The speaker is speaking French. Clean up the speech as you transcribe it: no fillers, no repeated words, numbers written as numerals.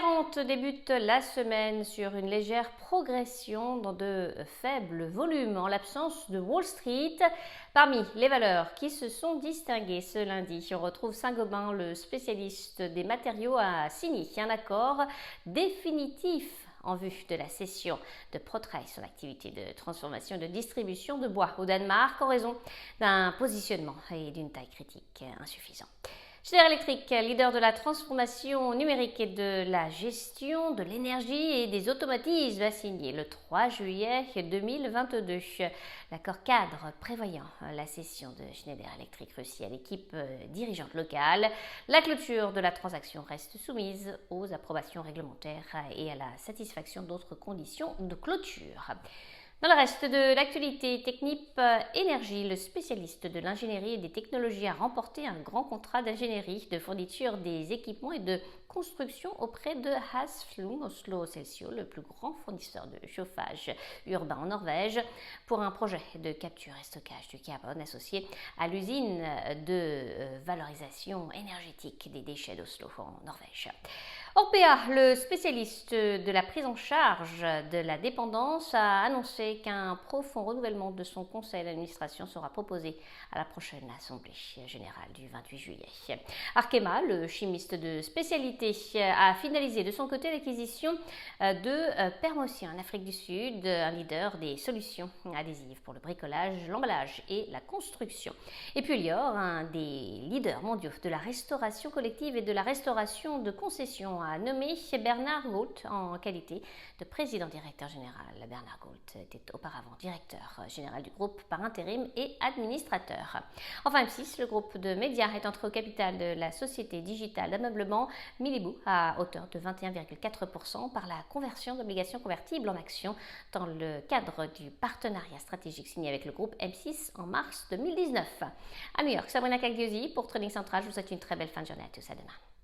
40 débute la semaine sur une légère progression dans de faibles volumes en l'absence de Wall Street. Parmi les valeurs qui se sont distinguées ce lundi, on retrouve Saint-Gobain, le spécialiste des matériaux, a signé un accord définitif en vue de la cession de Protrei, son activité de transformation et de distribution de bois au Danemark, en raison d'un positionnement et d'une taille critique insuffisant. Schneider Electric, leader de la transformation numérique et de la gestion de l'énergie et des automatismes, a signé le 3 juillet 2022 l'accord cadre prévoyant la cession de Schneider Electric Russie à l'équipe dirigeante locale. La clôture de la transaction reste soumise aux approbations réglementaires et à la satisfaction d'autres conditions de clôture. Dans le reste de l'actualité, Technip Energies, le spécialiste de l'ingénierie et des technologies, a remporté un grand contrat d'ingénierie, de fourniture des équipements et de construction auprès de Hafslund Oslo Celsio, le plus grand fournisseur de chauffage urbain en Norvège, pour un projet de capture et stockage du carbone associé à l'usine de valorisation énergétique des déchets d'Oslo en Norvège. Orpea, le spécialiste de la prise en charge de la dépendance, a annoncé qu'un profond renouvellement de son conseil d'administration sera proposé à la prochaine assemblée générale du 28 juillet. Arkema, le chimiste de spécialité, a finalisé de son côté l'acquisition de Permosia en Afrique du Sud, un leader des solutions adhésives pour le bricolage, l'emballage et la construction. Et puis Elior, un des leaders mondiaux de la restauration collective et de la restauration de concessions, a nommé Bernard Gault en qualité de président-directeur général. Bernard Gault était auparavant directeur général du groupe par intérim et administrateur. Enfin, M6, le groupe de médias, est entré au capital de la société digitale d'ameublement Milibou à hauteur de 21,4% par la conversion d'obligations convertibles en actions dans le cadre du partenariat stratégique signé avec le groupe M6 en mars 2019. À New York, Sabrina Cagliosi pour Trading Central. Je vous souhaite une très belle fin de journée à tous. À demain.